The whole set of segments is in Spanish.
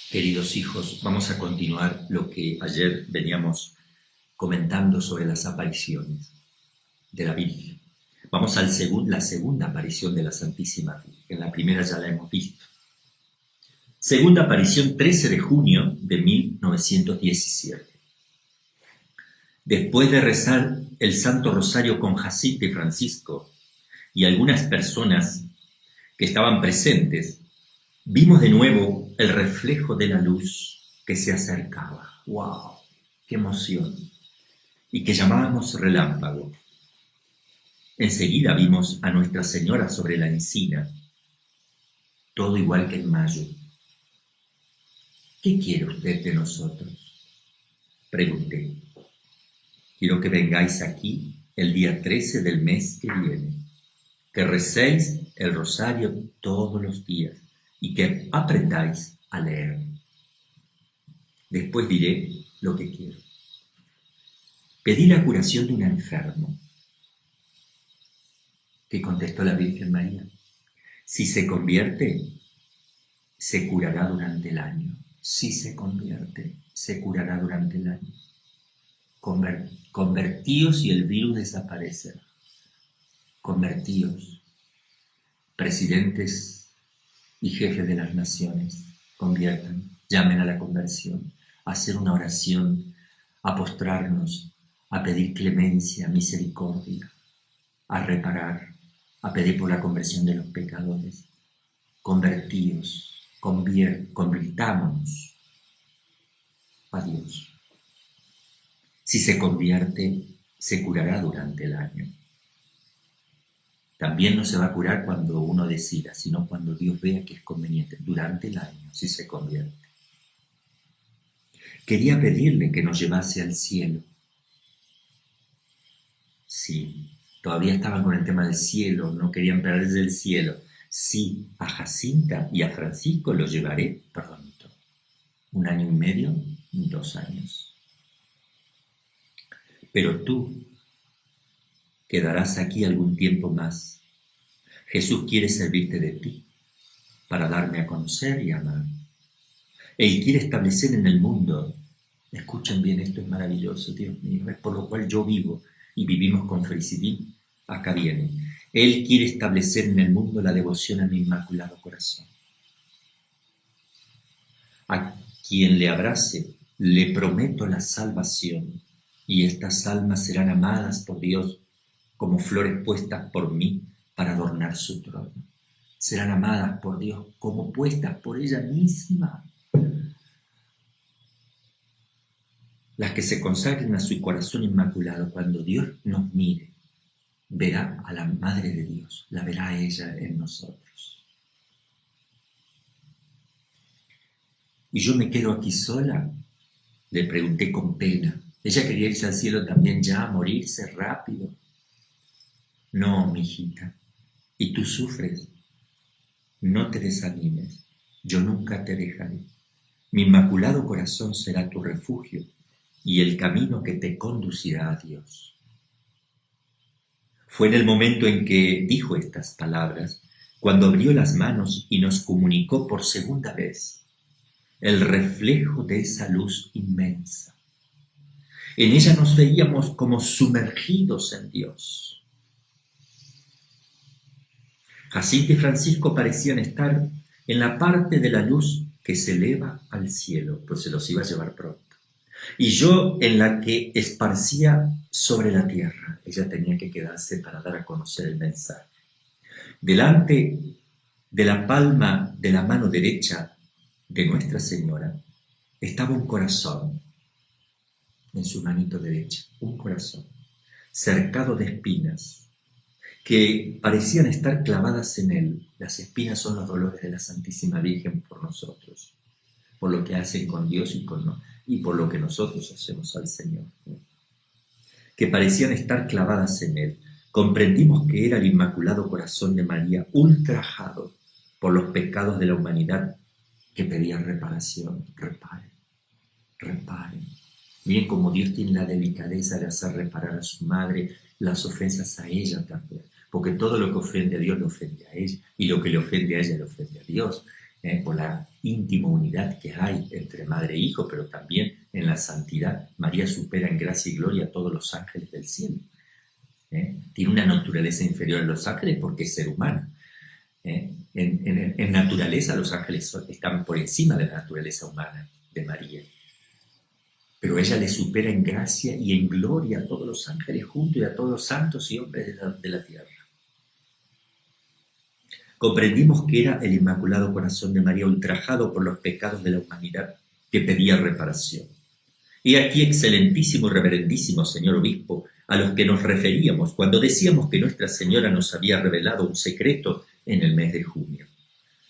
Queridos hijos, vamos a continuar lo que ayer veníamos comentando sobre las apariciones de la Virgen. Vamos a la segunda aparición de la Santísima Virgen. La primera ya la hemos visto. Segunda aparición, 13 de junio de 1917. Después de rezar el Santo Rosario con Jacinta y Francisco y algunas personas que estaban presentes, vimos de nuevo el reflejo de la luz que se acercaba. ¡Wow! ¡Qué emoción! Y que llamábamos relámpago. Enseguida vimos a Nuestra Señora sobre la encina, todo igual que en mayo. ¿Qué quiere usted de nosotros?, pregunté. Quiero que vengáis aquí el día 13 del mes que viene, que recéis el rosario todos los días y que aprendáis a leer. Después diré lo que quiero. Pedí la curación de un enfermo. ¿Qué contestó la Virgen María? Si se convierte, se curará durante el año. Si se convierte, se curará durante el año. Convertíos y el virus desaparecerá. Convertíos, presidentes y jefes de las naciones, conviertan, llamen a la conversión, a hacer una oración, a postrarnos, a pedir clemencia, misericordia, a reparar, a pedir por la conversión de los pecadores. Convertíos, convirtámonos a Dios. Si se convierte, se curará durante el año. También no se va a curar cuando uno decida, sino cuando Dios vea que es conveniente, durante el año, si se convierte. Quería pedirle que nos llevase al cielo. Sí, todavía estaban con el tema del cielo, no querían perderse del cielo. Sí, a Jacinta y a Francisco los llevaré pronto. 1 año y medio, 2 años. Pero tú quedarás aquí algún tiempo más. Jesús quiere servirte de ti para darme a conocer y amar. Él quiere establecer en el mundo, escuchen bien, esto es maravilloso, Dios mío, es por lo cual yo vivo y vivimos con felicidad. Acá viene. Él quiere establecer en el mundo la devoción a mi Inmaculado Corazón. A quien le abrace, le prometo la salvación, y estas almas serán amadas por Dios como flores puestas por mí para adornar su trono. Serán amadas por Dios como puestas por ella misma. Las que se consagren a su corazón inmaculado, cuando Dios nos mire, verá a la Madre de Dios, la verá a ella en nosotros. ¿Y yo me quedo aquí sola?, le pregunté con pena. Ella quería irse al cielo también ya, morirse rápido. No, mi hijita, ¿y tú sufres? No te desanimes, yo nunca te dejaré. Mi Inmaculado Corazón será tu refugio y el camino que te conducirá a Dios. Fue en el momento en que dijo estas palabras, cuando abrió las manos y nos comunicó por segunda vez el reflejo de esa luz inmensa. En ella nos veíamos como sumergidos en Dios. Jacinta y Francisco parecían estar en la parte de la luz que se eleva al cielo, pues se los iba a llevar pronto. Y yo en la que esparcía sobre la tierra. Ella tenía que quedarse para dar a conocer el mensaje. Delante de la palma de la mano derecha de Nuestra Señora estaba un corazón, en su manito derecha, un corazón, cercado de espinas, que parecían estar clavadas en él. Las espinas son los dolores de la Santísima Virgen por nosotros, por lo que hacen con Dios y por lo que nosotros hacemos al Señor, que parecían estar clavadas en él. Comprendimos que era el Inmaculado Corazón de María, ultrajado por los pecados de la humanidad, que pedía reparación. Reparen. Miren cómo Dios tiene la delicadeza de hacer reparar a su madre las ofensas a ella también, porque porque todo lo que ofende a Dios le ofende a ella, y lo que le ofende a ella le ofende a Dios, por la íntima unidad que hay entre madre e hijo, pero también en la santidad. María supera en gracia y gloria a todos los ángeles del cielo. Tiene una naturaleza inferior a los ángeles porque es ser humana. En naturaleza los ángeles están por encima de la naturaleza humana de María. Pero ella le supera en gracia y en gloria a todos los ángeles juntos y a todos los santos y hombres de la tierra. Comprendimos que era el Inmaculado Corazón de María ultrajado por los pecados de la humanidad que pedía reparación. Y aquí, excelentísimo y reverendísimo señor obispo, a los que nos referíamos cuando decíamos que Nuestra Señora nos había revelado un secreto en el mes de junio.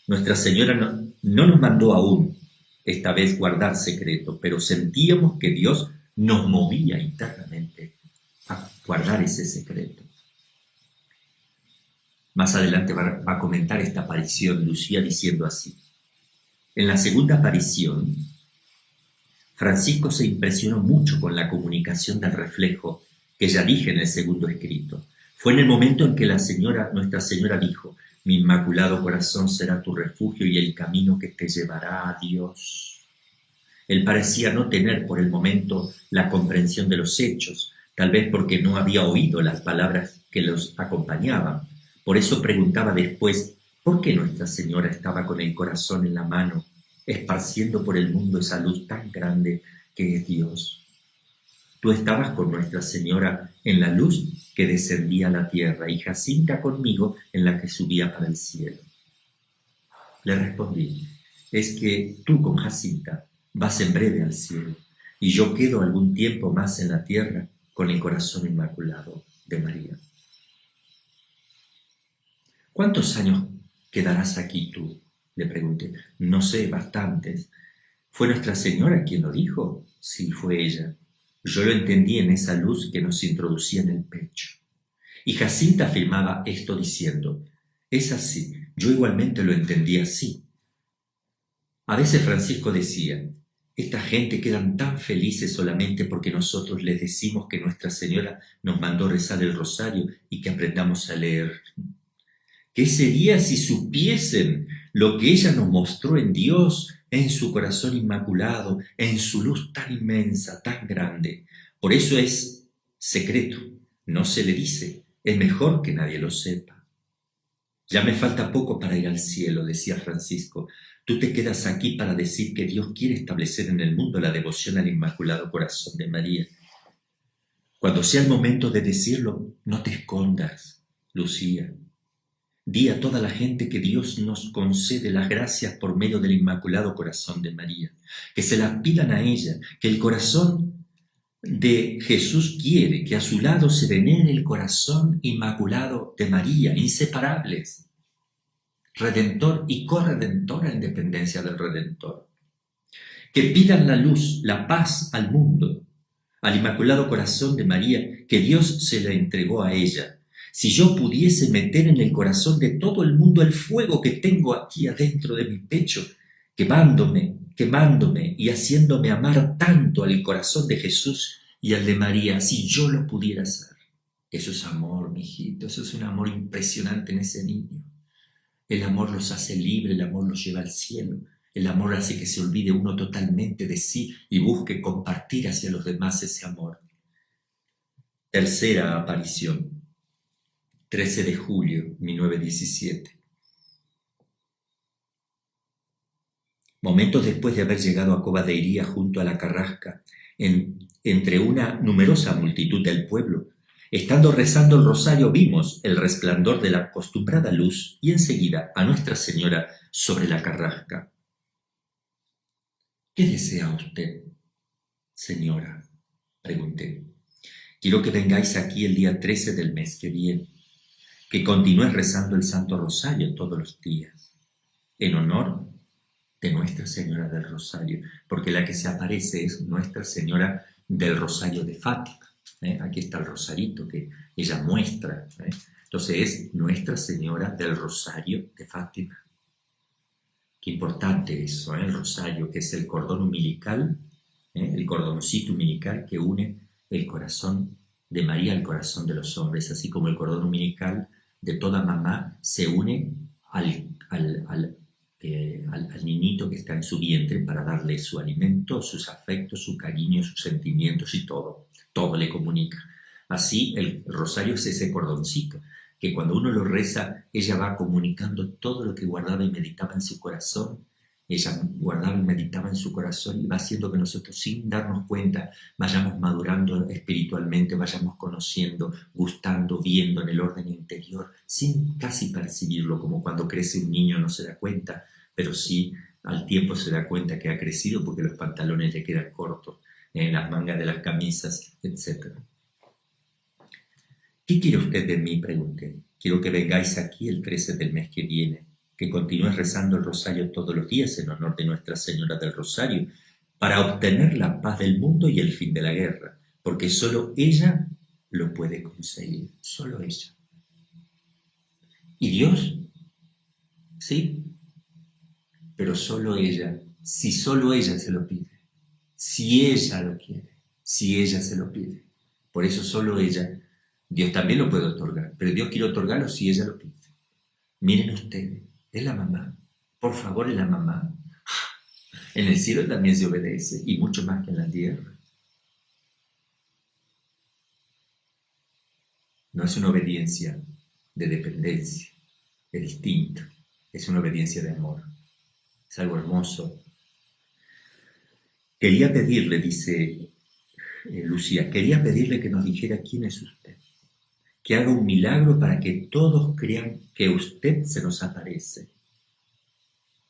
Nuestra Señora no nos mandó aún esta vez guardar secreto, pero sentíamos que Dios nos movía internamente a guardar ese secreto. Más adelante va a comentar esta aparición Lucía diciendo así: en la segunda aparición, Francisco se impresionó mucho con la comunicación del reflejo que ya dije en el segundo escrito. Fue en el momento en que Nuestra Señora dijo: mi Inmaculado Corazón será tu refugio y el camino que te llevará a Dios. Él parecía no tener por el momento la comprensión de los hechos, tal vez porque no había oído las palabras que los acompañaban. Por eso preguntaba después, ¿por qué Nuestra Señora estaba con el corazón en la mano, esparciendo por el mundo esa luz tan grande que es Dios? Tú estabas con Nuestra Señora en la luz que descendía a la tierra y Jacinta conmigo en la que subía para el cielo. Le respondí, es que tú con Jacinta vas en breve al cielo y yo quedo algún tiempo más en la tierra con el corazón inmaculado de María. ¿Cuántos años quedarás aquí tú? Le pregunté. No sé, bastantes. ¿Fue Nuestra Señora quien lo dijo? Sí, fue ella. Yo lo entendí en esa luz que nos introducía en el pecho. Y Jacinta afirmaba esto diciendo, es así, yo igualmente lo entendí así. A veces Francisco decía, esta gente quedan tan felices solamente porque nosotros les decimos que Nuestra Señora nos mandó rezar el rosario y que aprendamos a leer. ¿Qué sería si supiesen lo que ella nos mostró en Dios, en su corazón inmaculado, en su luz tan inmensa, tan grande? Por eso es secreto, no se le dice, es mejor que nadie lo sepa. Ya me falta poco para ir al cielo, decía Francisco. Tú te quedas aquí para decir que Dios quiere establecer en el mundo la devoción al Inmaculado Corazón de María. Cuando sea el momento de decirlo, no te escondas, Lucía. Di a toda la gente que Dios nos concede las gracias por medio del Inmaculado Corazón de María, que se las pidan a ella, que el corazón de Jesús quiere que a su lado se venere el corazón inmaculado de María, inseparables, Redentor y corredentor en dependencia del Redentor. Que pidan la luz, la paz al mundo, al Inmaculado Corazón de María, que Dios se la entregó a ella. Si yo pudiese meter en el corazón de todo el mundo el fuego que tengo aquí adentro de mi pecho, quemándome y haciéndome amar tanto al corazón de Jesús y al de María, si yo lo pudiera hacer. Eso es amor, mijito, eso es un amor impresionante en ese niño. El amor los hace libres, el amor los lleva al cielo, el amor hace que se olvide uno totalmente de sí y busque compartir hacia los demás ese amor. Tercera aparición. 13 de julio, 1917. Momentos después de haber llegado a Cova de Iría junto a la Carrasca, entre una numerosa multitud del pueblo, estando rezando el rosario vimos el resplandor de la acostumbrada luz y enseguida a Nuestra Señora sobre la Carrasca. ¿Qué desea usted, señora?, pregunté. Quiero que vengáis aquí el día 13 del mes que viene, que continúes rezando el Santo Rosario todos los días, en honor de Nuestra Señora del Rosario, porque la que se aparece es Nuestra Señora del Rosario de Fátima. Aquí está el rosarito que ella muestra. Entonces es Nuestra Señora del Rosario de Fátima. Qué importante eso, el rosario, que es el cordón umbilical, el cordoncito umbilical que une el corazón de María al corazón de los hombres, así como el cordón umbilical de toda mamá se une al niñito que está en su vientre para darle su alimento, sus afectos, su cariño, sus sentimientos y todo. Todo le comunica. Así el rosario es ese cordoncito, que cuando uno lo reza, ella va comunicando todo lo que guardaba y meditaba en su corazón. Ella guardaba y meditaba en su corazón y va haciendo que nosotros, sin darnos cuenta, vayamos madurando espiritualmente, vayamos conociendo, gustando, viendo en el orden interior, sin casi percibirlo, como cuando crece un niño no se da cuenta, pero sí al tiempo se da cuenta que ha crecido porque los pantalones le quedan cortos, las mangas de las camisas, etc. ¿Qué quiere usted de mí?, pregunté. Quiero que vengáis aquí el 13 del mes que viene, que continúes rezando el rosario todos los días en honor de Nuestra Señora del Rosario, para obtener la paz del mundo y el fin de la guerra, porque solo ella lo puede conseguir, solo ella. ¿Y Dios? Sí, pero solo ella, si solo ella se lo pide, si ella lo quiere, si ella se lo pide. Por eso solo ella, Dios también lo puede otorgar, pero Dios quiere otorgarlo si ella lo pide. Miren ustedes, es la mamá, por favor, es la mamá. En el cielo también se obedece, y mucho más que en la tierra. No es una obediencia de dependencia, es distinto, es una obediencia de amor. Es algo hermoso. Quería pedirle, dice Lucía, quería pedirle que nos dijera quién es usted, que haga un milagro para que todos crean que usted se nos aparece.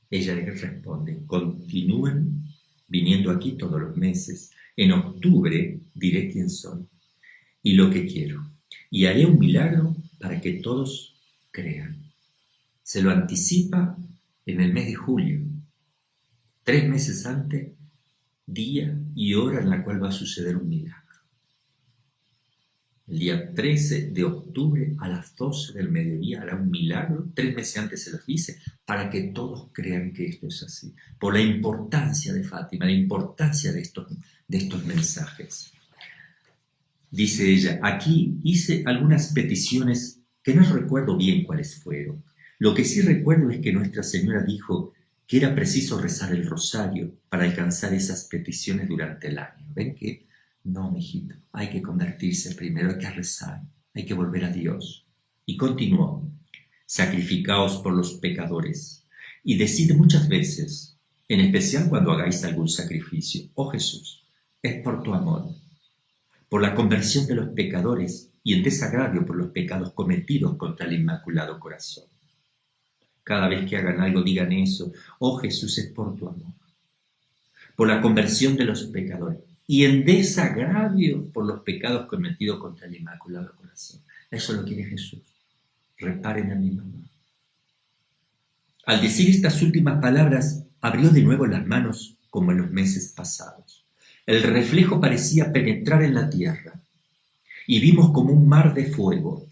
Ella le responde, continúen viniendo aquí todos los meses. En octubre diré quién soy y lo que quiero. Y haré un milagro para que todos crean. Se lo anticipa en el mes de julio, 3 meses antes, día y hora en la cual va a suceder un milagro. El día 13 de octubre a las 12 del mediodía hará un milagro, 3 meses antes se los dice, para que todos crean que esto es así. Por la importancia de Fátima, la importancia de estos mensajes. Dice ella, aquí hice algunas peticiones que no recuerdo bien cuáles fueron. Lo que sí recuerdo es que Nuestra Señora dijo que era preciso rezar el rosario para alcanzar esas peticiones durante el año. ¿Ven que? No, mijito, hay que convertirse primero, hay que rezar, hay que volver a Dios. Y continuó, sacrificaos por los pecadores y decid muchas veces, en especial cuando hagáis algún sacrificio, oh Jesús, es por tu amor, por la conversión de los pecadores y en desagravio por los pecados cometidos contra el Inmaculado Corazón. Cada vez que hagan algo digan eso, oh Jesús, es por tu amor, por la conversión de los pecadores y en desagravio por los pecados cometidos contra el Inmaculado Corazón. Eso lo quiere Jesús. Reparen a mi mamá. Al decir estas últimas palabras, abrió de nuevo las manos como en los meses pasados. El reflejo parecía penetrar en la tierra y vimos como un mar de fuego.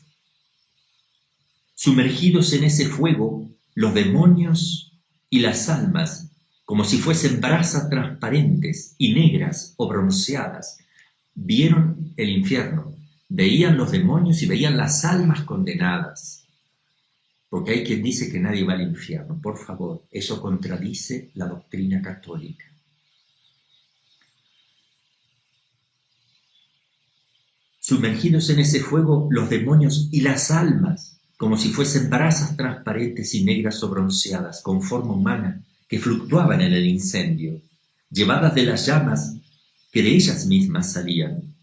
Sumergidos en ese fuego, los demonios y las almas, como si fuesen brasas transparentes y negras o bronceadas, vieron el infierno, veían los demonios y veían las almas condenadas. Porque hay quien dice que nadie va al infierno. Por favor, eso contradice la doctrina católica. Sumergidos en ese fuego, los demonios y las almas, como si fuesen brasas transparentes y negras o bronceadas, con forma humana, que fluctuaban en el incendio, llevadas de las llamas que de ellas mismas salían,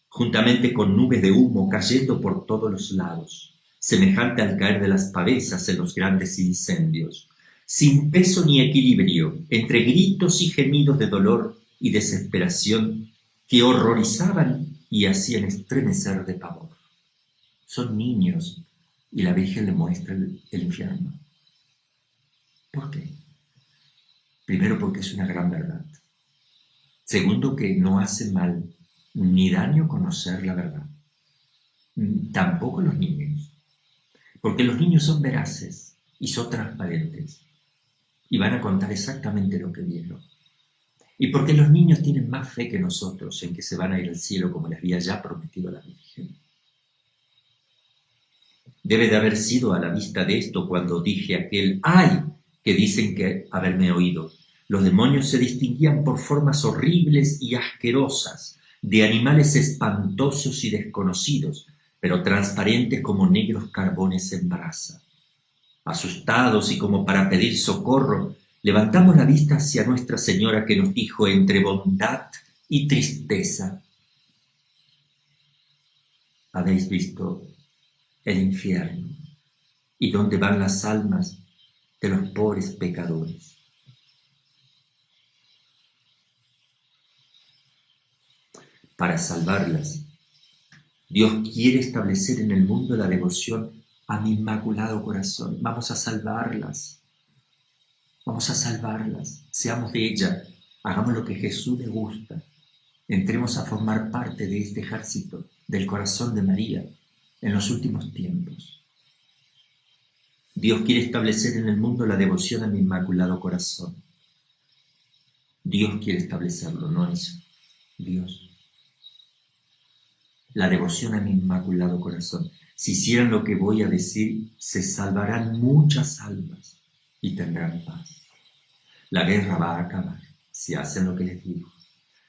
juntamente con nubes de humo cayendo por todos los lados, semejante al caer de las pavesas en los grandes incendios, sin peso ni equilibrio, entre gritos y gemidos de dolor y desesperación que horrorizaban y hacían estremecer de pavor. Son niños y la Virgen le muestra el infierno. ¿Por qué? Primero, porque es una gran verdad. Segundo, que no hace mal ni daño conocer la verdad. Tampoco los niños. Porque los niños son veraces y son transparentes. Y van a contar exactamente lo que vieron. Y porque los niños tienen más fe que nosotros en que se van a ir al cielo como les había ya prometido la Virgen. Debe de haber sido a la vista de esto cuando dije aquel ¡ay! Que dicen que haberme oído. Los demonios se distinguían por formas horribles y asquerosas, de animales espantosos y desconocidos, pero transparentes como negros carbones en brasa. Asustados y como para pedir socorro, levantamos la vista hacia Nuestra Señora, que nos dijo entre bondad y tristeza: ¿habéis visto el infierno y dónde van las almas de los pobres pecadores? Para salvarlas, Dios quiere establecer en el mundo la devoción a mi Inmaculado Corazón. Vamos a salvarlas. Vamos a salvarlas. Seamos de ella. Hagamos lo que Jesús le gusta. Entremos a formar parte de este ejército del corazón de María en los últimos tiempos. Dios quiere establecer en el mundo la devoción a mi Inmaculado Corazón. Dios quiere establecerlo, no es Dios. La devoción a mi Inmaculado Corazón. Si hicieran lo que voy a decir, se salvarán muchas almas y tendrán paz. La guerra va a acabar si hacen lo que les digo.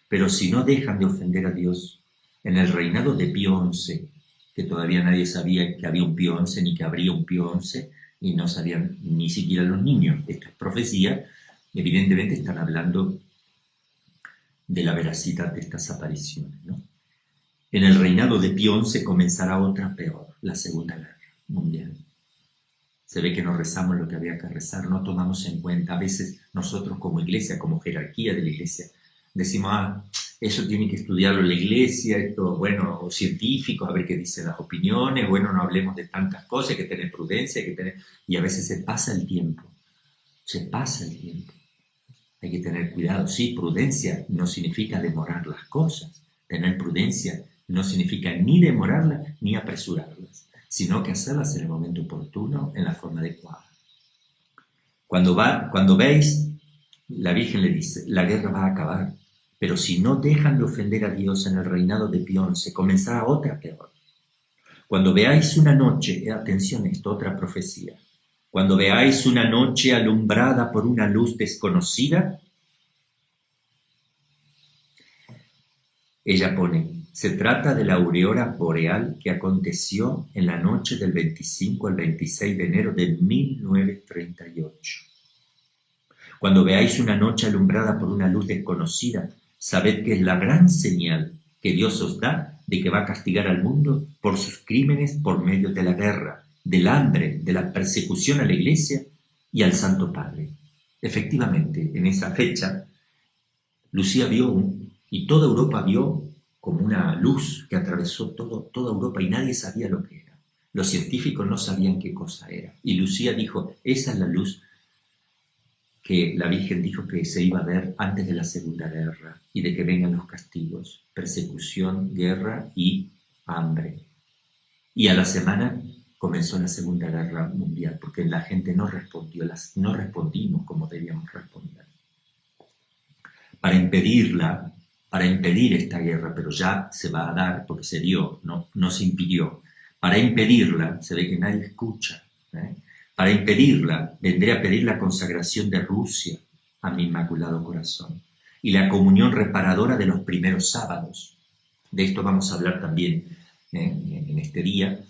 Pero si no dejan de ofender a Dios, en el reinado de Pío XI, que todavía nadie sabía que había un Pío XI ni que habría un Pío XI, y no sabían ni siquiera los niños, esto es profecía, evidentemente están hablando de la veracidad de estas apariciones, ¿no? En el reinado de Pío XI comenzará otra peor, la Segunda Guerra Mundial. Se ve que no rezamos lo que había que rezar, no tomamos en cuenta. A veces nosotros como iglesia, como jerarquía de la iglesia, decimos, eso tiene que estudiarlo la iglesia, esto, bueno, o científicos, a ver qué dicen las opiniones, bueno, no hablemos de tantas cosas, hay que tener prudencia, y a veces se pasa el tiempo. Hay que tener cuidado. Sí, prudencia no significa demorar las cosas. Tener prudencia no significa ni demorarlas ni apresurarlas, sino que hacerlas en el momento oportuno, en la forma adecuada. Cuando veis, la Virgen le dice, la guerra va a acabar, pero si no dejan de ofender a Dios en el reinado de Pío XI, comenzará otra peor. Cuando veáis una noche, atención a esto, otra profecía, cuando veáis una noche alumbrada por una luz desconocida, ella pone, se trata de la aurora boreal que aconteció en la noche del 25 al 26 de enero de 1938. Cuando veáis una noche alumbrada por una luz desconocida, sabed que es la gran señal que Dios os da de que va a castigar al mundo por sus crímenes por medio de la guerra, del hambre, de la persecución a la Iglesia y al Santo Padre. Efectivamente, en esa fecha, Lucía vio, y toda Europa vio, como una luz que atravesó toda Europa y nadie sabía lo que era. Los científicos no sabían qué cosa era. Y Lucía dijo, esa es la luz que la Virgen dijo que se iba a ver antes de la Segunda Guerra y de que vengan los castigos, persecución, guerra y hambre. Y a la semana comenzó la Segunda Guerra Mundial porque la gente no respondió, no respondimos como debíamos responder. Para impedir esta guerra, pero ya se va a dar porque se dio, no se impidió. Para impedirla, se ve que nadie escucha, Para impedirla, vendré a pedir la consagración de Rusia a mi Inmaculado Corazón y la comunión reparadora de los primeros sábados. De esto vamos a hablar también en este día.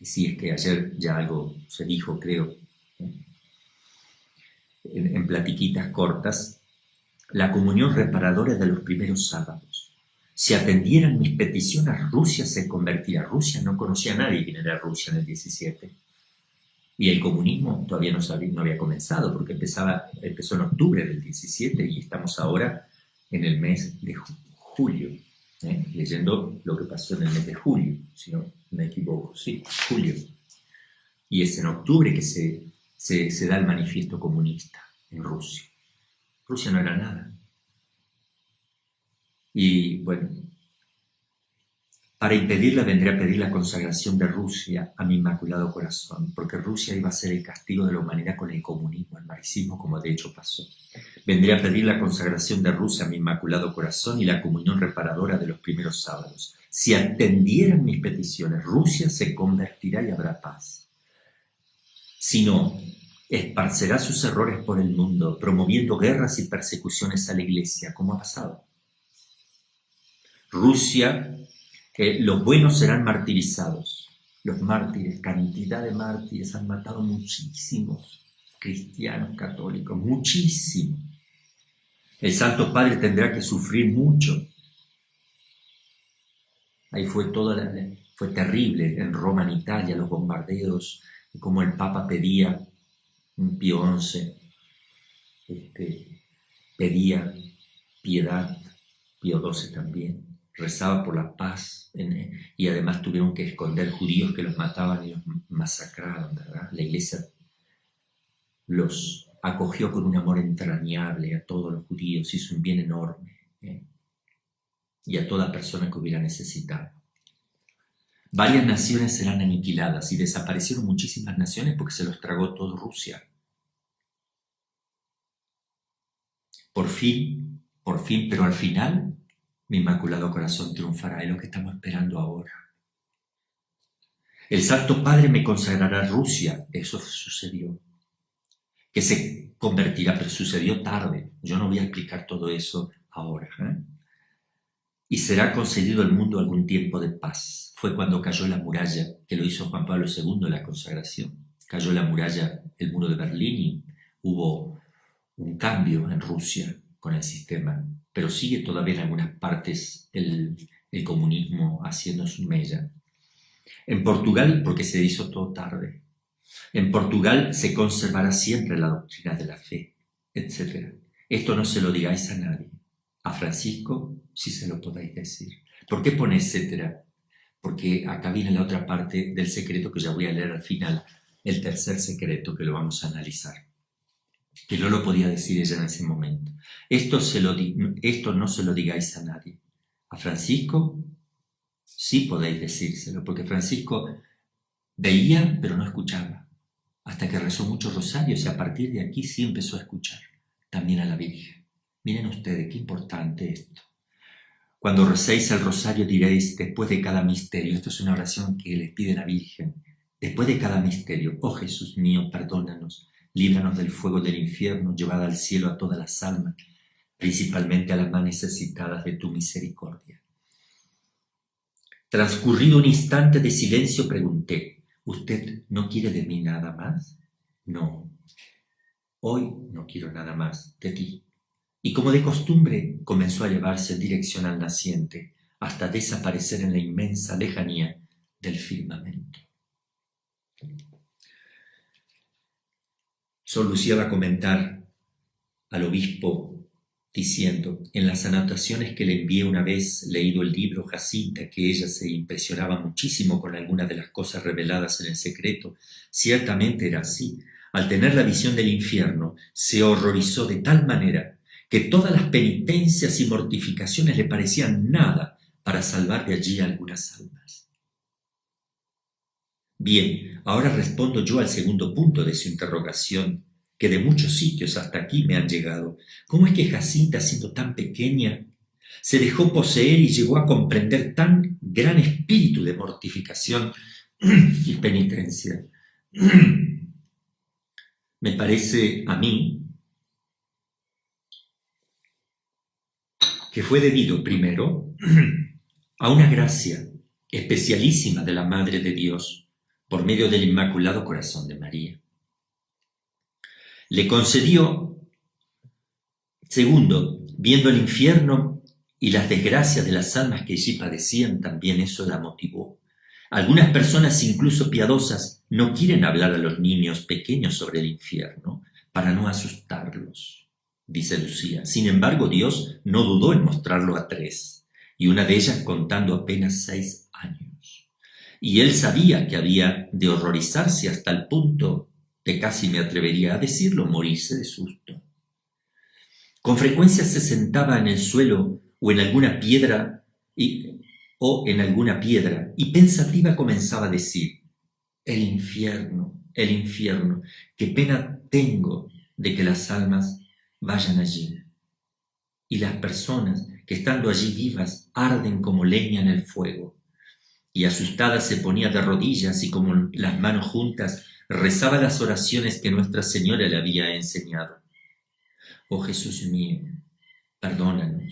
Y si es que ayer ya algo se dijo, creo, en platiquitas cortas, la comunión reparadora de los primeros sábados. Si atendieran mis peticiones, Rusia se convertiría. Rusia no conocía a nadie quién era Rusia en el 17. Y el comunismo todavía no había comenzado, porque empezó en octubre del 17 y estamos ahora en el mes de julio, leyendo lo que pasó en el mes de julio, si no me equivoco, sí, julio. Y es en octubre que se da el manifiesto comunista en Rusia. Rusia no era nada. Y bueno, para impedirla vendré a pedir la consagración de Rusia a mi Inmaculado Corazón, porque Rusia iba a ser el castigo de la humanidad con el comunismo, el marxismo, como de hecho pasó. Vendré a pedir la consagración de Rusia a mi Inmaculado Corazón y la comunión reparadora de los primeros sábados. Si atendieran mis peticiones, Rusia se convertirá y habrá paz. Si no, esparcerá sus errores por el mundo, promoviendo guerras y persecuciones a la Iglesia, como ha pasado. Rusia, los buenos serán martirizados. Los mártires, cantidad de mártires, han matado muchísimos cristianos católicos, muchísimos. El Santo Padre tendrá que sufrir mucho. Ahí fue terrible en Roma, en Italia, los bombardeos, y como el Papa pedía, Pío XI, pedía piedad, Pío XII también, rezaba por la paz, y además tuvieron que esconder judíos que los mataban y los masacraban, ¿verdad? La Iglesia los acogió con un amor entrañable a todos los judíos, hizo un bien enorme, y a toda persona que hubiera necesitado. Varias naciones serán aniquiladas y desaparecieron muchísimas naciones porque se los tragó todo Rusia. Por fin, pero al final, mi Inmaculado Corazón triunfará, es lo que estamos esperando ahora. El Santo Padre me consagrará a Rusia, eso sucedió. Que se convertirá, pero sucedió tarde, yo no voy a explicar todo eso ahora. Y será concedido al mundo algún tiempo de paz. Fue cuando cayó la muralla, que lo hizo Juan Pablo II en la consagración. Cayó la muralla, el muro de Berlín, y hubo un cambio en Rusia con el sistema, pero sigue todavía en algunas partes el comunismo haciendo su mella. En Portugal, porque se hizo todo tarde, en Portugal se conservará siempre la doctrina de la fe, etc. Esto no se lo digáis a nadie. A Francisco sí se lo podéis decir. ¿Por qué pone etcétera? Porque acá viene la otra parte del secreto que ya voy a leer al final, el tercer secreto que lo vamos a analizar, que no lo podía decir ella en ese momento. Esto no se lo digáis a nadie. A Francisco sí podéis decírselo, porque Francisco veía pero no escuchaba, hasta que rezó muchos rosarios y a partir de aquí sí empezó a escuchar, también a la Virgen. Miren ustedes, qué importante esto. Cuando recéis el rosario diréis, después de cada misterio, esto es una oración que les pide la Virgen, después de cada misterio, oh Jesús mío, perdónanos, líbranos del fuego del infierno, llevad al cielo a todas las almas, principalmente a las más necesitadas de tu misericordia. Transcurrido un instante de silencio, pregunté, ¿usted no quiere de mí nada más? No, hoy no quiero nada más de ti. Y como de costumbre, comenzó a llevarse en dirección al naciente, hasta desaparecer en la inmensa lejanía del firmamento. Sor Lucía va a comentar al obispo diciendo, en las anotaciones que le envié una vez leído el libro Jacinta, que ella se impresionaba muchísimo con algunas de las cosas reveladas en el secreto, ciertamente era así. Al tener la visión del infierno, se horrorizó de tal manera que todas las penitencias y mortificaciones le parecían nada para salvar de allí algunas almas. Bien, ahora respondo yo al segundo punto de su interrogación, que de muchos sitios hasta aquí me han llegado. ¿Cómo es que Jacinta, siendo tan pequeña, se dejó poseer y llegó a comprender tan gran espíritu de mortificación y penitencia? Me parece a mí que fue debido primero a una gracia especialísima de la Madre de Dios por medio del Inmaculado Corazón de María. Le concedió, segundo, viendo el infierno y las desgracias de las almas que allí padecían, también eso la motivó. Algunas personas, incluso piadosas, no quieren hablar a los niños pequeños sobre el infierno para no asustarlos, dice Lucía. Sin embargo, Dios no dudó en mostrarlo a 3, y una de ellas contando apenas 6 años. Y él sabía que había de horrorizarse hasta el punto de, casi me atrevería a decirlo, morirse de susto. Con frecuencia se sentaba en el suelo o en alguna piedra y pensativa comenzaba a decir, el infierno, qué pena tengo de que las almas vayan allí. Y las personas que estando allí vivas arden como leña en el fuego. Y asustada se ponía de rodillas y con las manos juntas rezaba las oraciones que Nuestra Señora le había enseñado. Oh Jesús mío, perdónanos,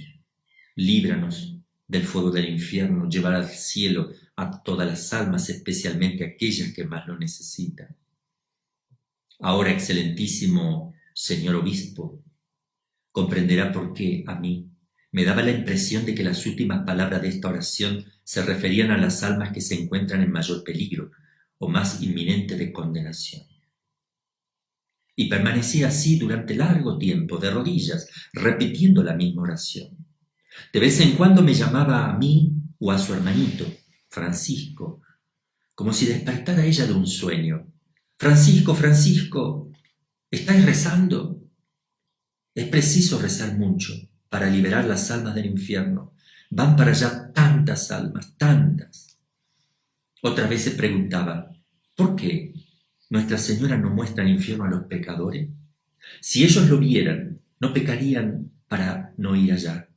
líbranos del fuego del infierno, llevar al cielo a todas las almas, especialmente aquellas que más lo necesitan. Ahora, excelentísimo señor obispo, comprenderá por qué a mí me daba la impresión de que las últimas palabras de esta oración se referían a las almas que se encuentran en mayor peligro o más inminente de condenación. Y permanecía así durante largo tiempo, de rodillas, repitiendo la misma oración. De vez en cuando me llamaba a mí o a su hermanito, Francisco, como si despertara ella de un sueño. Francisco, Francisco, ¿estáis rezando? Es preciso rezar mucho para liberar las almas del infierno. Van para allá tantas almas, tantas. Otra vez se preguntaba, ¿por qué Nuestra Señora no muestra el infierno a los pecadores? Si ellos lo vieran, no pecarían para no ir allá.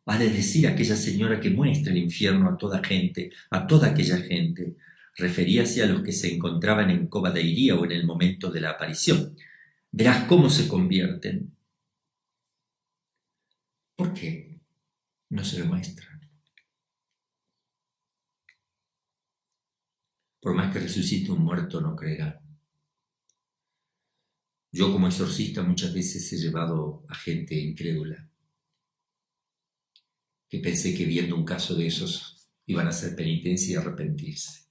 Vale decir aquella señora que muestra el infierno a toda gente, a toda aquella gente. Referíase a los que se encontraban en Cova de Iría o en el momento de la aparición. Verás cómo se convierten. ¿Por qué no se lo muestra? Por más que resucite un muerto, no creerán. Yo como exorcista muchas veces he llevado a gente incrédula, que pensé que viendo un caso de esos iban a hacer penitencia y arrepentirse.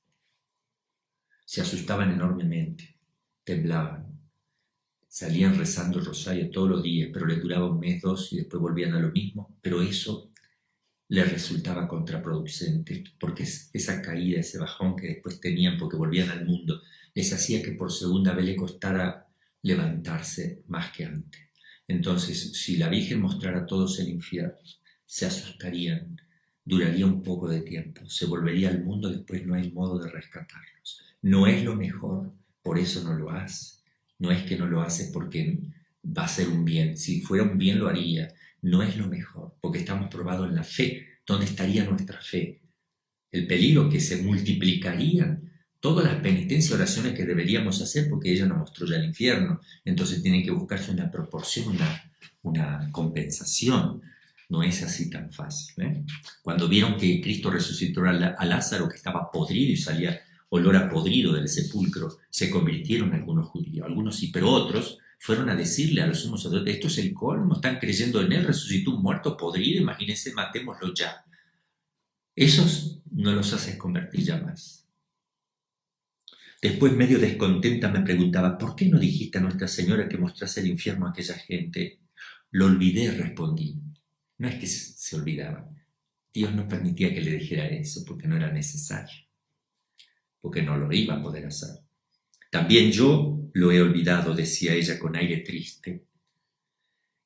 Se asustaban enormemente, temblaban, salían rezando el rosario todos los días, pero les duraba un mes, dos y después volvían a lo mismo, pero eso les resultaba contraproducente, porque esa caída, ese bajón que después tenían porque volvían al mundo, les hacía que por segunda vez le costara levantarse más que antes. Entonces, si la Virgen mostrara a todos el infierno, se asustarían, duraría un poco de tiempo, se volvería al mundo, después no hay modo de rescatarlos. No es lo mejor, por eso no lo hace. No es que no lo hace porque va a ser un bien, si fuera un bien lo haría. No es lo mejor, porque estamos probados en la fe. ¿Dónde estaría nuestra fe? El peligro que se multiplicarían todas las penitencias y oraciones que deberíamos hacer, porque ella nos mostró ya el infierno. Entonces tiene que buscarse una proporción, una compensación. No es así tan fácil, ¿eh? Cuando vieron que Cristo resucitó a Lázaro, que estaba podrido y salía olor a podrido del sepulcro, se convirtieron algunos judíos, algunos sí, pero otros fueron a decirle a los sumos sacerdotes, esto es el colmo, están creyendo en él, resucitó un muerto podrido, imagínense, matémoslo ya. Esos no los haces convertir ya más. Después, medio descontenta, me preguntaba, ¿por qué no dijiste a Nuestra Señora que mostrase el infierno a aquella gente? Lo olvidé, respondí. No es que se olvidaba. Dios no permitía que le dijera eso porque no era necesario, porque no lo iba a poder hacer. También yo lo he olvidado, decía ella con aire triste.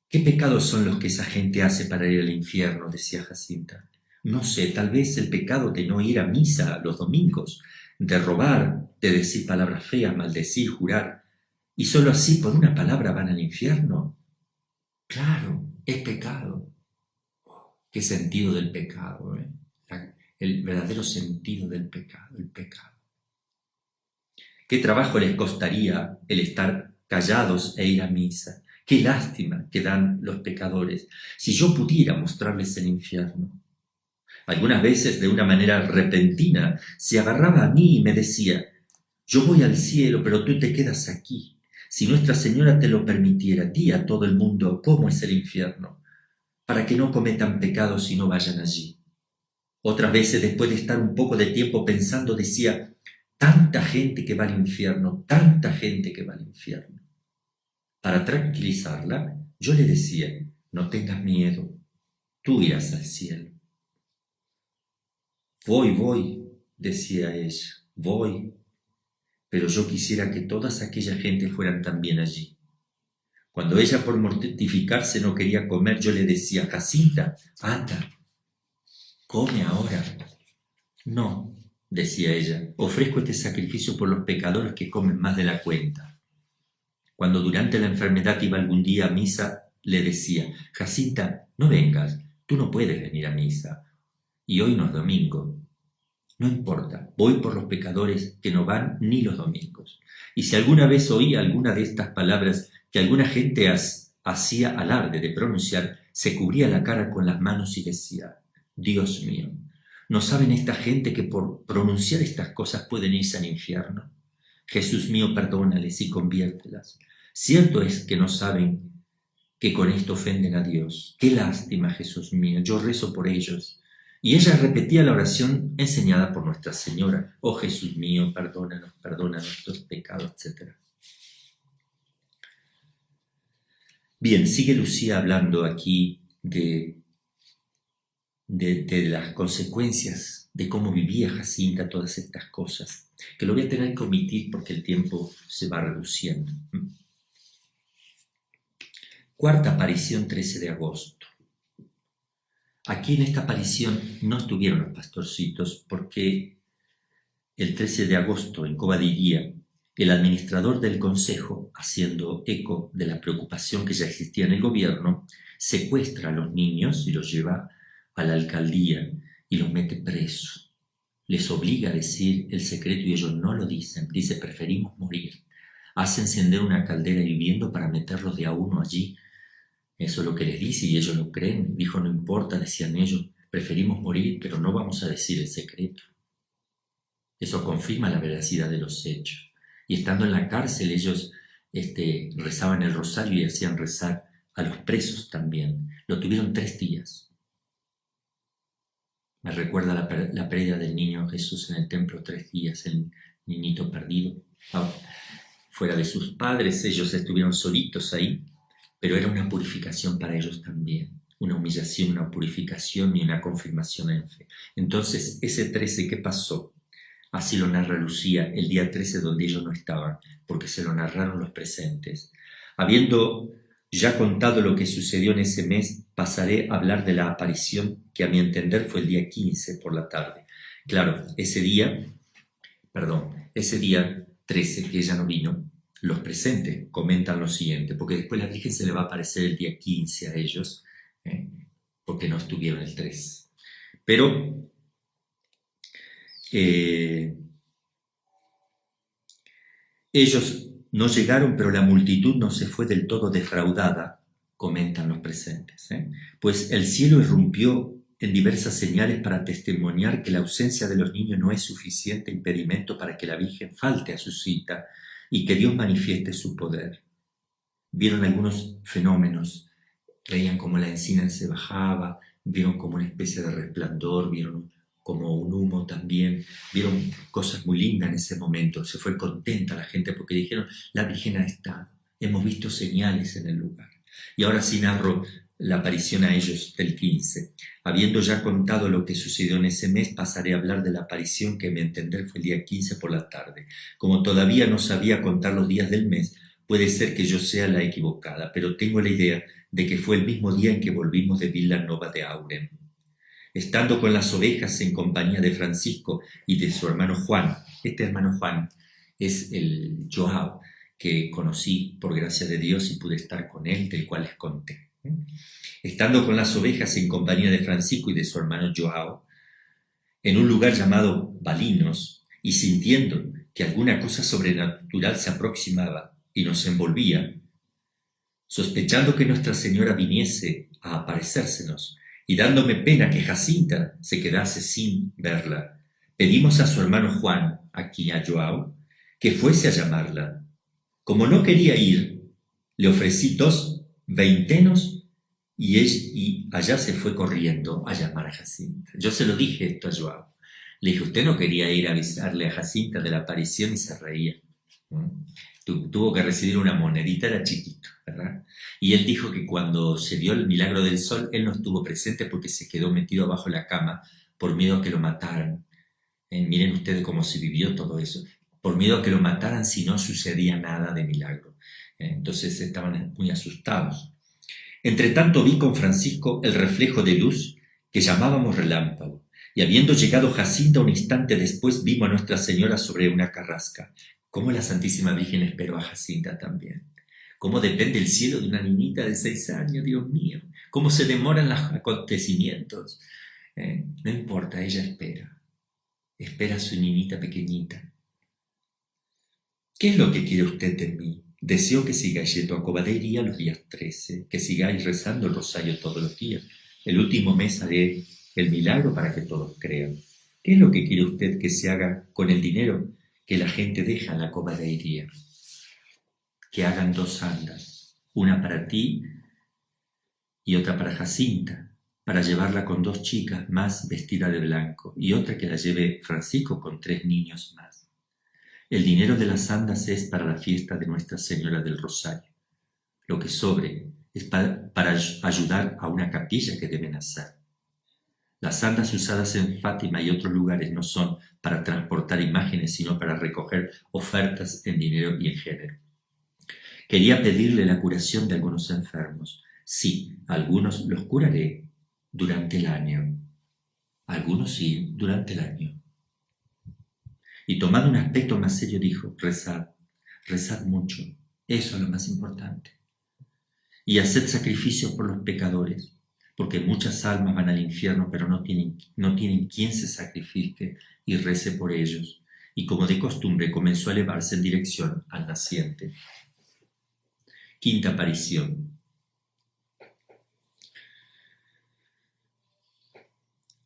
¿Qué pecados son los que esa gente hace para ir al infierno?, decía Jacinta. No sé, tal vez el pecado de no ir a misa los domingos, de robar, de decir palabras feas, maldecir, jurar, y solo así por una palabra van al infierno. Claro, es pecado. ¿Qué sentido del pecado? El verdadero sentido del pecado, el pecado. ¿Qué trabajo les costaría el estar callados e ir a misa? Qué lástima que dan los pecadores. Si yo pudiera mostrarles el infierno. Algunas veces, de una manera repentina, se agarraba a mí y me decía, yo voy al cielo, pero tú te quedas aquí. Si Nuestra Señora te lo permitiera, di a todo el mundo cómo es el infierno, para que no cometan pecados y no vayan allí. Otras veces, después de estar un poco de tiempo pensando, decía, tanta gente que va al infierno, tanta gente que va al infierno. Para tranquilizarla, yo le decía, no tengas miedo, tú irás al cielo. Voy, decía ella, voy, pero yo quisiera que todas aquella gente fueran también allí. Cuando ella por mortificarse no quería comer, yo le decía, Jacinta, anda, come ahora. No, decía ella, ofrezco este sacrificio por los pecadores que comen más de la cuenta. Cuando durante la enfermedad iba algún día a misa, le decía, Jacinta, no vengas, tú no puedes venir a misa, y hoy no es domingo. No importa, voy por los pecadores que no van ni los domingos. Y si alguna vez oí alguna de estas palabras que alguna gente hacía alarde de pronunciar, se cubría la cara con las manos y decía, Dios mío, ¿no saben esta gente que por pronunciar estas cosas pueden irse al infierno? Jesús mío, perdónales y conviértelas. Cierto es que no saben que con esto ofenden a Dios. Qué lástima, Jesús mío, yo rezo por ellos. Y ella repetía la oración enseñada por Nuestra Señora. Oh Jesús mío, perdónanos, perdona nuestros pecados, etc. Bien, sigue Lucía hablando aquí de las consecuencias de cómo vivía Jacinta todas estas cosas, que lo voy a tener que omitir porque el tiempo se va reduciendo. Cuarta aparición, 13 de agosto. Aquí en esta aparición no estuvieron los pastorcitos porque el 13 de agosto en Cobadiría el administrador del consejo, haciendo eco de la preocupación que ya existía en el gobierno, secuestra a los niños y los lleva a la alcaldía y los mete presos. Les obliga a decir el secreto y ellos no lo dicen. Dice, preferimos morir. Hace encender una caldera hirviendo para meterlos de a uno allí. Eso es lo que les dice y ellos lo creen. Dijo, no importa, decían ellos, preferimos morir, pero no vamos a decir el secreto. Eso confirma la veracidad de los hechos. Y estando en la cárcel ellos rezaban el rosario y hacían rezar a los presos también. Lo tuvieron 3 días. Me recuerda la pérdida del niño Jesús en el templo, 3 días, el niñito perdido. Fuera de sus padres, ellos estuvieron solitos ahí, pero era una purificación para ellos también. Una humillación, una purificación y una confirmación en fe. Entonces, ese 13, ¿qué pasó? Así lo narra Lucía el día 13 donde ellos no estaban, porque se lo narraron los presentes. Habiendo ya contado lo que sucedió en ese mes, pasaré a hablar de la aparición que a mi entender fue el día 15 por la tarde. Claro, ese día 13 que ella no vino, los presentes comentan lo siguiente, porque después la Virgen se le va a aparecer el día 15 a ellos, porque no estuvieron el 3. Pero ellos no llegaron, pero la multitud no se fue del todo defraudada, comentan los presentes, pues el cielo irrumpió en diversas señales para testimoniar que la ausencia de los niños no es suficiente impedimento para que la Virgen falte a su cita y que Dios manifieste su poder. Vieron algunos fenómenos, veían como la encina se bajaba, vieron como una especie de resplandor, vieron como un humo también, vieron cosas muy lindas en ese momento, se fue contenta la gente porque dijeron, la Virgen ha estado, hemos visto señales en el lugar. Y ahora sí narro la aparición a ellos del 15. Habiendo ya contado lo que sucedió en ese mes, pasaré a hablar de la aparición que a mi entender fue el día 15 por la tarde. Como todavía no sabía contar los días del mes, puede ser que yo sea la equivocada, pero tengo la idea de que fue el mismo día en que volvimos de Villanova de Aurem. Estando con las ovejas en compañía de Francisco y de su hermano Juan. Este hermano Juan es el Joao, que conocí por gracia de Dios y pude estar con él, del cual les conté. Estando con las ovejas en compañía de Francisco y de su hermano Joao, en un lugar llamado Balinos, y sintiendo que alguna cosa sobrenatural se aproximaba y nos envolvía, sospechando que Nuestra Señora viniese a aparecérsenos, y dándome pena que Jacinta se quedase sin verla, pedimos a su hermano Juan, aquí a Joao, que fuese a llamarla. Como no quería ir, le ofrecí 2 veintenos y allá se fue corriendo a llamar a Jacinta. Yo se lo dije esto a Joao. Le dije, usted no quería ir a avisarle a Jacinta de la aparición y se reía. Tuvo que recibir una monedita, era chiquito, ¿verdad? Y él dijo que cuando se dio el milagro del sol, él no estuvo presente porque se quedó metido abajo de la cama por miedo a que lo mataran. Miren ustedes cómo se vivió todo eso. Por miedo a que lo mataran si no sucedía nada de milagro. Entonces estaban muy asustados. Entre tanto vi con Francisco el reflejo de luz que llamábamos relámpago. Y habiendo llegado Jacinta un instante después, vimos a Nuestra Señora sobre una carrasca. Como la Santísima Virgen esperó a Jacinta también. ¿Cómo depende el cielo de una niñita de 6 años, Dios mío? ¿Cómo se demoran los acontecimientos? No importa, ella espera a su niñita pequeñita. ¿Qué es lo que quiere usted de mí? Deseo que sigáis yendo a Cobadería los días 13, que sigáis rezando el rosario todos los días. El último mes haré el milagro para que todos crean. ¿Qué es lo que quiere usted que se haga con el dinero que la gente deja en la Cobadería? Que hagan 2 sandas, una para ti y otra para Jacinta, para llevarla con 2 chicas más vestida de blanco, y otra que la lleve Francisco con 3 niños más. El dinero de las andas es para la fiesta de Nuestra Señora del Rosario. Lo que sobre es para ayudar a una capilla que deben hacer. Las andas usadas en Fátima y otros lugares no son para transportar imágenes, sino para recoger ofertas en dinero y en género. Quería pedirle la curación de algunos enfermos. Sí, algunos los curaré durante el año. Algunos sí, durante el año. Y tomando un aspecto más serio dijo, rezad mucho, eso es lo más importante. Y haced sacrificios por los pecadores, porque muchas almas van al infierno, pero no tienen quien se sacrifique y rece por ellos. Y como de costumbre comenzó a elevarse en dirección al naciente. Quinta aparición.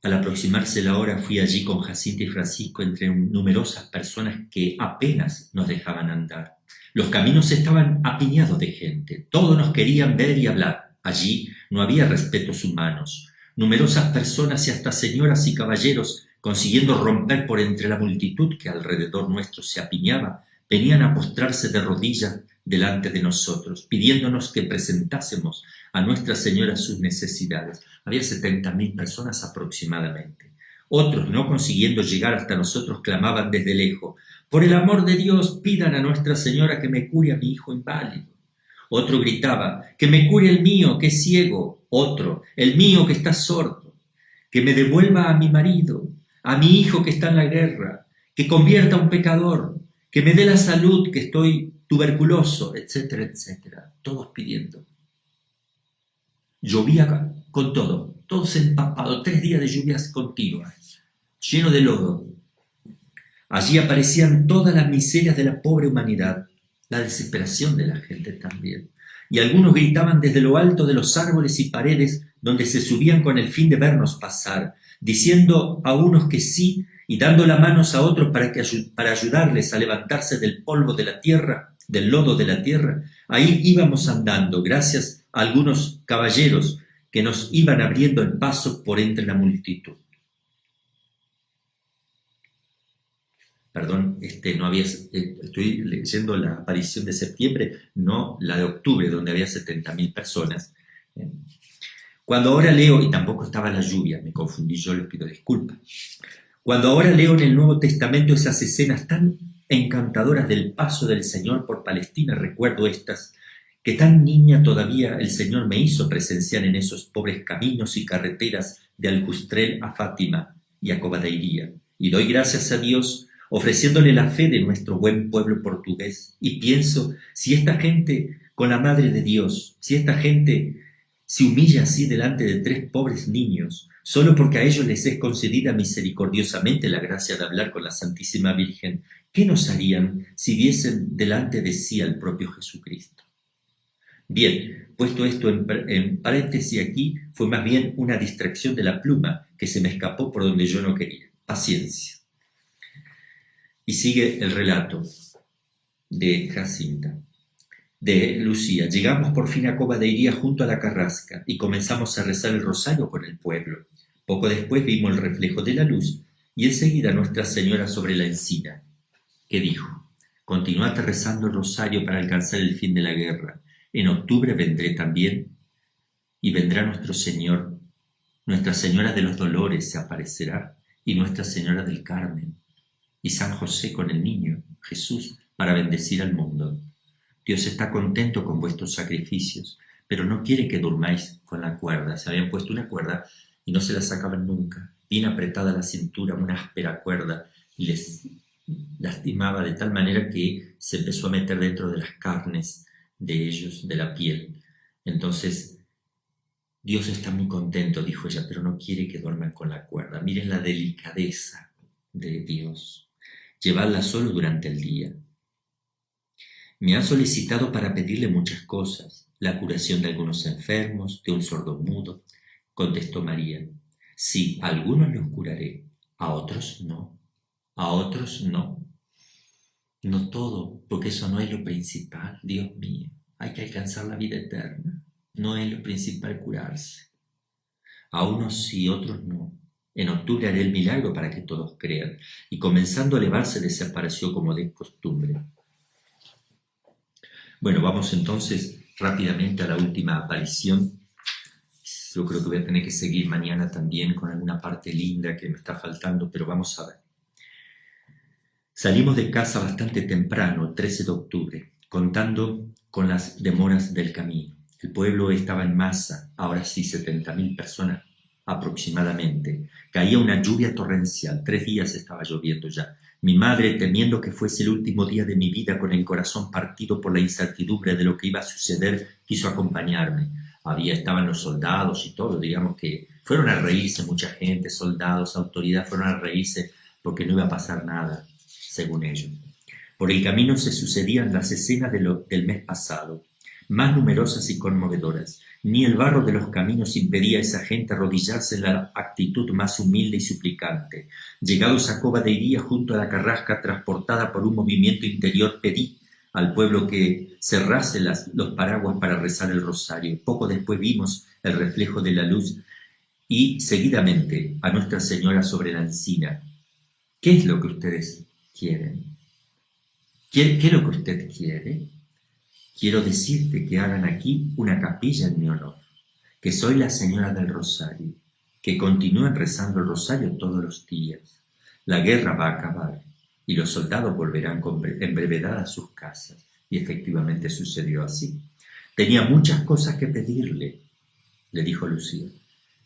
Al aproximarse la hora fui allí con Jacinta y Francisco entre numerosas personas que apenas nos dejaban andar. Los caminos estaban apiñados de gente, todos nos querían ver y hablar. Allí no había respetos humanos. Numerosas personas y hasta señoras y caballeros, consiguiendo romper por entre la multitud que alrededor nuestro se apiñaba, venían a postrarse de rodillas delante de nosotros, pidiéndonos que presentásemos a Nuestra Señora sus necesidades. Había 70.000 personas aproximadamente. Otros, no consiguiendo llegar hasta nosotros, clamaban desde lejos, «Por el amor de Dios, pidan a Nuestra Señora que me cure a mi hijo inválido». Otro gritaba, «Que me cure el mío, que es ciego». Otro, «El mío, que está sordo». «Que me devuelva a mi marido, a mi hijo que está en la guerra, que convierta a un pecador, que me dé la salud, que estoy tuberculoso», etcétera, etcétera. Todos pidiendo. Llovía con todo, todos empapados, 3 días de lluvias continuas, lleno de lodo. Allí aparecían todas las miserias de la pobre humanidad, la desesperación de la gente también. Y algunos gritaban desde lo alto de los árboles y paredes donde se subían con el fin de vernos pasar, diciendo a unos que sí y dando las manos a otros para ayudarles a levantarse del polvo de la tierra, del lodo de la tierra. Ahí íbamos andando, gracias a algunos caballeros que nos iban abriendo el paso por entre la multitud. Perdón, estoy leyendo la aparición de septiembre, no la de octubre, donde había 70.000 personas. Cuando ahora leo, y tampoco estaba la lluvia, me confundí yo, les pido disculpas. Cuando ahora leo en el Nuevo Testamento esas escenas tan encantadoras del paso del Señor por Palestina, recuerdo estas, que tan niña todavía el Señor me hizo presenciar en esos pobres caminos y carreteras de Aljustrel a Fátima y a Cobadeiría. Y doy gracias a Dios ofreciéndole la fe de nuestro buen pueblo portugués. Y pienso, si esta gente con la Madre de Dios, si esta gente se humilla así delante de 3 pobres niños, solo porque a ellos les es concedida misericordiosamente la gracia de hablar con la Santísima Virgen, ¿qué nos harían si viesen delante de sí al propio Jesucristo? Bien, puesto esto en paréntesis aquí, fue más bien una distracción de la pluma que se me escapó por donde yo no quería. Paciencia. Y sigue el relato de Jacinta, de Lucía. Llegamos por fin a Cobadeiría junto a la carrasca y comenzamos a rezar el rosario con el pueblo. Poco después vimos el reflejo de la luz y enseguida Nuestra Señora sobre la encina, que dijo, «Continuad rezando el rosario para alcanzar el fin de la guerra. En octubre vendré también y vendrá nuestro Señor. Nuestra Señora de los Dolores se aparecerá y Nuestra Señora del Carmen y San José con el niño, Jesús, para bendecir al mundo. Dios está contento con vuestros sacrificios, pero no quiere que durmáis con la cuerda». Se habían puesto una cuerda y no se la sacaban nunca, bien apretada la cintura, una áspera cuerda, y les lastimaba de tal manera que se empezó a meter dentro de las carnes de ellos, de la piel. Entonces, Dios está muy contento, dijo ella, pero no quiere que duerman con la cuerda. Miren la delicadeza de Dios. Llevarla solo durante el día. Me ha solicitado para pedirle muchas cosas, la curación de algunos enfermos, de un sordomudo. Contestó María, sí, a algunos los curaré, a otros no, a otros no. No todo, porque eso no es lo principal, Dios mío. Hay que alcanzar la vida eterna. No es lo principal curarse. A unos sí, otros no. En octubre haré el milagro para que todos crean. Y comenzando a elevarse desapareció como de costumbre. Bueno, vamos entonces rápidamente a la última aparición. Yo creo que voy a tener que seguir mañana también con alguna parte linda que me está faltando, pero vamos a ver. Salimos de casa bastante temprano, el 13 de octubre, contando con las demoras del camino. El pueblo estaba en masa, ahora sí 70.000 personas aproximadamente. Caía una lluvia torrencial, 3 días estaba lloviendo ya. Mi madre, temiendo que fuese el último día de mi vida, con el corazón partido por la incertidumbre de lo que iba a suceder, quiso acompañarme. Estaban los soldados y todo, digamos que fueron a reírse mucha gente, soldados, autoridades, fueron a reírse porque no iba a pasar nada, según ellos. Por el camino se sucedían las escenas del mes pasado, más numerosas y conmovedoras. Ni el barro de los caminos impedía a esa gente arrodillarse en la actitud más humilde y suplicante. Llegados a Cova de Iría, junto a la carrasca transportada por un movimiento interior, pedí al pueblo que cerrase los paraguas para rezar el rosario. Poco después vimos el reflejo de la luz y seguidamente a Nuestra Señora sobre la encina. ¿Qué es lo que ustedes quieren? ¿Qué es lo que usted quiere? Quiero decirte que hagan aquí una capilla en mi honor, que soy la Señora del Rosario, que continúen rezando el rosario todos los días. La guerra va a acabar y los soldados volverán en brevedad a sus casas. Y efectivamente sucedió así. Tenía muchas cosas que pedirle, le dijo Lucía.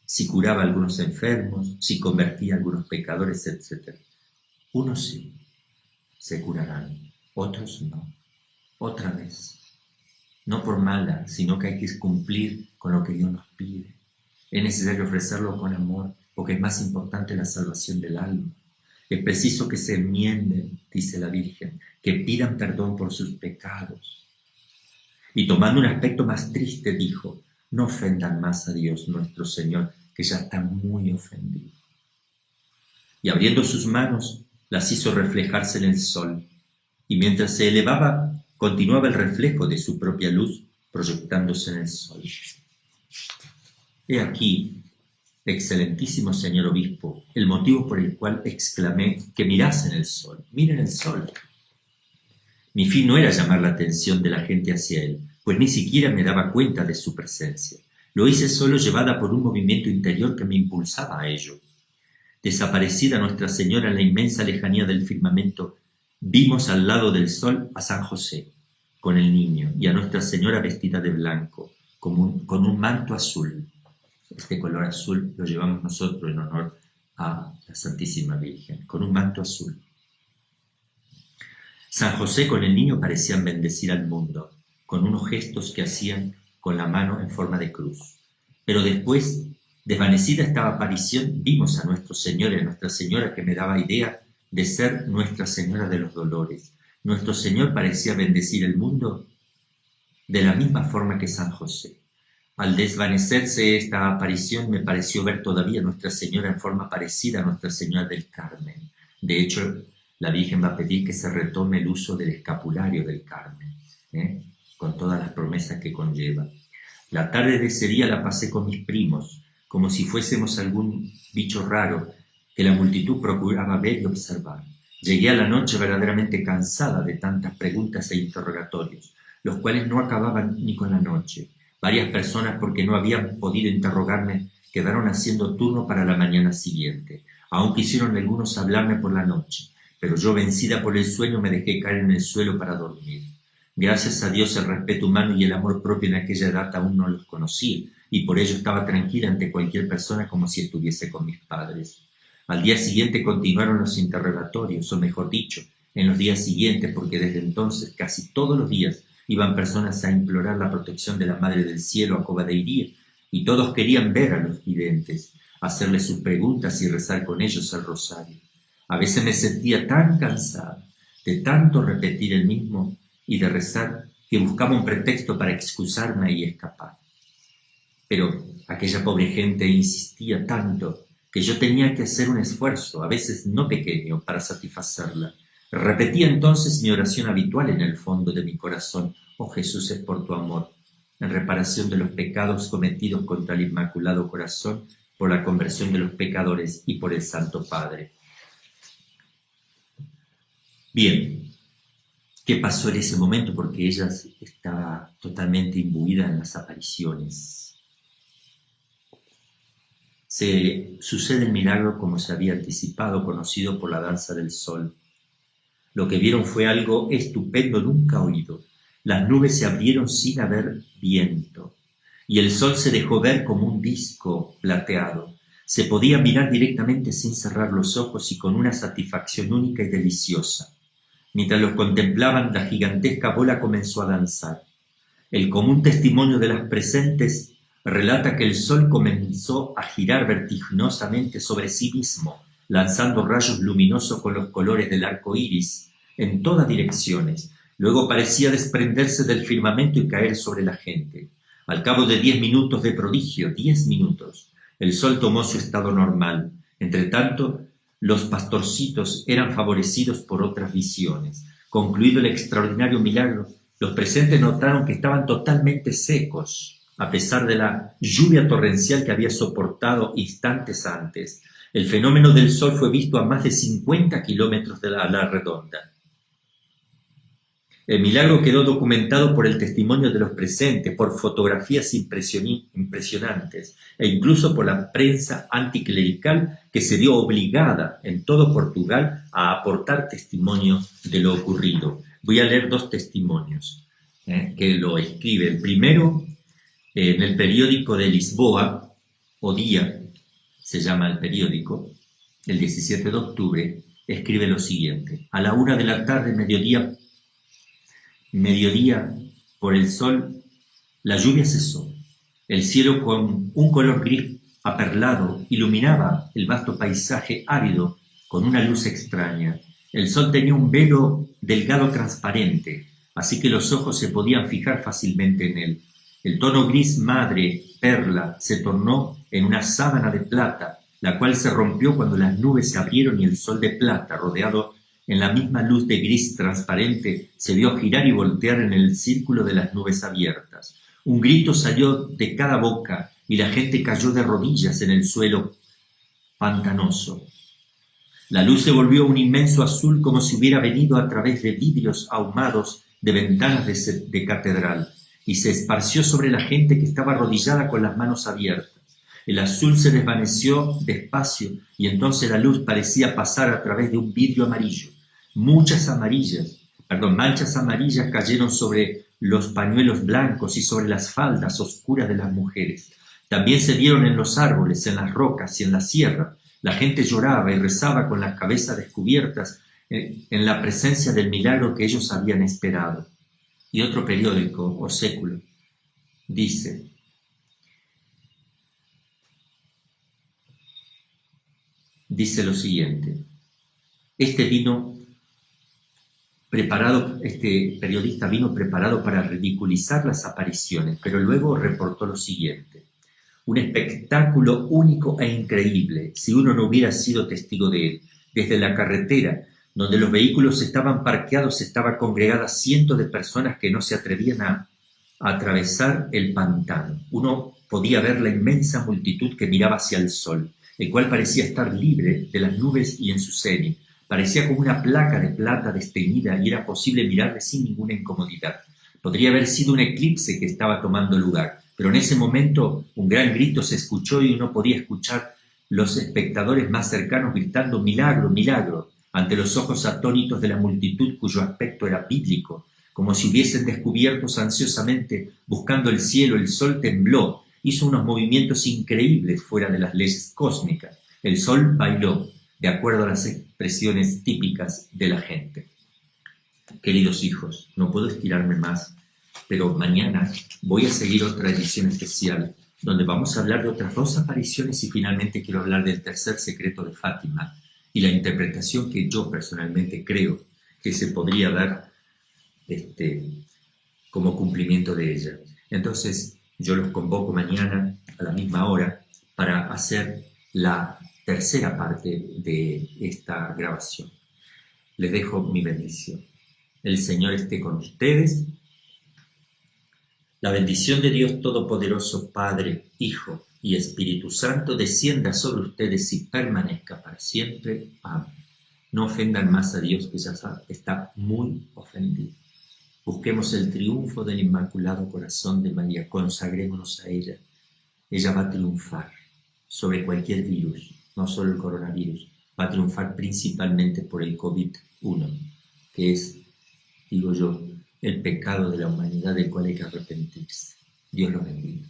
Si curaba a algunos enfermos, si convertía a algunos pecadores, etc. Unos sí, se curarán, otros no. Otra vez. No por mala, sino que hay que cumplir con lo que Dios nos pide. Es necesario ofrecerlo con amor, porque es más importante la salvación del alma. Es preciso que se enmienden, dice la Virgen, que pidan perdón por sus pecados. Y tomando un aspecto más triste, dijo, no ofendan más a Dios nuestro Señor, que ya está muy ofendido. Y abriendo sus manos, las hizo reflejarse en el sol, y mientras se elevaba, continuaba el reflejo de su propia luz proyectándose en el sol. He aquí, excelentísimo señor obispo, el motivo por el cual exclamé que mirasen el sol. Miren el sol. Mi fin no era llamar la atención de la gente hacia él, pues ni siquiera me daba cuenta de su presencia. Lo hice solo llevada por un movimiento interior que me impulsaba a ello. Desaparecida Nuestra Señora en la inmensa lejanía del firmamento, vimos al lado del sol a San José, con el niño, y a Nuestra Señora vestida de blanco, con un manto azul. Este color azul lo llevamos nosotros en honor a la Santísima Virgen, con un manto azul. San José con el niño parecían bendecir al mundo, con unos gestos que hacían con la mano en forma de cruz. Pero después, desvanecida esta aparición, vimos a nuestro Señor y a Nuestra Señora, que me daba idea de ser Nuestra Señora de los Dolores. Nuestro Señor parecía bendecir el mundo de la misma forma que San José. Al desvanecerse esta aparición, me pareció ver todavía a Nuestra Señora en forma parecida a Nuestra Señora del Carmen. De hecho, la Virgen va a pedir que se retome el uso del escapulario del Carmen, con todas las promesas que conlleva. La tarde de ese día la pasé con mis primos, como si fuésemos algún bicho raro que la multitud procuraba ver y observar. Llegué a la noche verdaderamente cansada de tantas preguntas e interrogatorios, los cuales no acababan ni con la noche. Varias personas, porque no habían podido interrogarme, quedaron haciendo turno para la mañana siguiente. Aún quisieron algunos hablarme por la noche, pero yo, vencida por el sueño, me dejé caer en el suelo para dormir. Gracias a Dios, el respeto humano y el amor propio en aquella edad aún no los conocía, y por ello estaba tranquila ante cualquier persona como si estuviese con mis padres. Al día siguiente continuaron los interrogatorios, o mejor dicho, en los días siguientes, porque desde entonces, casi todos los días, Iban personas a implorar la protección de la Madre del Cielo a Cobadeiría, y todos querían ver a los videntes, hacerles sus preguntas y rezar con ellos el rosario. A veces me sentía tan cansada de tanto repetir el mismo y de rezar que buscaba un pretexto para excusarme y escapar. Pero aquella pobre gente insistía tanto que yo tenía que hacer un esfuerzo, a veces no pequeño, para satisfacerla. Repetía entonces mi oración habitual en el fondo de mi corazón: oh Jesús, es por tu amor, en reparación de los pecados cometidos contra el Inmaculado Corazón, por la conversión de los pecadores y por el Santo Padre. Bien, ¿qué pasó en ese momento? Porque ella estaba totalmente imbuida en las apariciones. Sucede el milagro como se había anticipado, conocido por la danza del sol. Lo que vieron fue algo estupendo nunca oído. Las nubes se abrieron sin haber viento, y el sol se dejó ver como un disco plateado. Se podía mirar directamente sin cerrar los ojos y con una satisfacción única y deliciosa. Mientras los contemplaban, la gigantesca bola comenzó a danzar. El común testimonio de las presentes relata que el sol comenzó a girar vertiginosamente sobre sí mismo, lanzando rayos luminosos con los colores del arco iris en todas direcciones. Luego parecía desprenderse del firmamento y caer sobre la gente. Al cabo de 10 minutos de prodigio, 10 minutos, el sol tomó su estado normal. Entretanto, los pastorcitos eran favorecidos por otras visiones. Concluido el extraordinario milagro, los presentes notaron que estaban totalmente secos, a pesar de la lluvia torrencial que había soportado instantes antes. El fenómeno del sol fue visto a más de 50 kilómetros a la redonda. El milagro quedó documentado por el testimonio de los presentes, por fotografías impresionantes e incluso por la prensa anticlerical, que se vio obligada en todo Portugal a aportar testimonio de lo ocurrido. Voy a leer 2 testimonios que lo escribe. El primero, en el periódico de Lisboa, O Día, se llama el periódico, el 17 de octubre, escribe lo siguiente: a la 1 de la tarde, mediodía, por el sol, la lluvia cesó. El cielo, con un color gris aperlado, iluminaba el vasto paisaje árido con una luz extraña. El sol tenía un velo delgado transparente, así que los ojos se podían fijar fácilmente en él. El tono gris madre, perla, se tornó en una sábana de plata, la cual se rompió cuando las nubes se abrieron y el sol de plata, rodeado en la misma luz de gris transparente, se vio girar y voltear en el círculo de las nubes abiertas. Un grito salió de cada boca y la gente cayó de rodillas en el suelo pantanoso. La luz se volvió un inmenso azul, como si hubiera venido a través de vidrios ahumados de ventanas de catedral, y se esparció sobre la gente que estaba arrodillada con las manos abiertas. El azul se desvaneció despacio y entonces la luz parecía pasar a través de un vidrio amarillo. Manchas amarillas cayeron sobre los pañuelos blancos y sobre las faldas oscuras de las mujeres. También se vieron en los árboles, en las rocas y en la sierra. La gente lloraba y rezaba con las cabezas descubiertas en la presencia del milagro que ellos habían esperado. Y otro periódico, O Século, dice: lo siguiente: este periodista vino preparado para ridiculizar las apariciones, pero luego reportó lo siguiente: un espectáculo único e increíble, si uno no hubiera sido testigo de él. Desde la carretera, donde los vehículos estaban parqueados, estaban congregadas cientos de personas que no se atrevían a atravesar el pantano. Uno podía ver la inmensa multitud que miraba hacia el sol, el cual parecía estar libre de las nubes y en su cenit. Parecía como una placa de plata desteñida y era posible mirarle sin ninguna incomodidad. Podría haber sido un eclipse que estaba tomando lugar, pero en ese momento un gran grito se escuchó y uno podía escuchar los espectadores más cercanos gritando: «¡Milagro, milagro!», ante los ojos atónitos de la multitud, cuyo aspecto era bíblico, como si hubiesen descubierto ansiosamente, buscando el cielo. El sol tembló, hizo unos movimientos increíbles fuera de las leyes cósmicas. El sol bailó, de acuerdo a las expresiones típicas de la gente. Queridos hijos, no puedo estirarme más pero mañana voy a seguir otra edición especial donde vamos a hablar de otras 2 apariciones y finalmente quiero hablar del tercer secreto de Fátima y la interpretación que yo personalmente creo que se podría dar como cumplimiento de ella. Entonces yo los convoco mañana a la misma hora para hacer la tercera parte de esta grabación. Les dejo mi bendición. El Señor esté con ustedes. La bendición de Dios Todopoderoso, Padre, Hijo y Espíritu Santo, descienda sobre ustedes y permanezca para siempre. Amén. No ofendan más a Dios, que ya está muy ofendido. Busquemos el triunfo del Inmaculado Corazón de María, consagrémonos a ella. Ella va a triunfar sobre cualquier virus, no solo el coronavirus, va a triunfar principalmente por el COVID-1, que es, digo yo, el pecado de la humanidad del cual hay que arrepentirse. Dios los bendiga.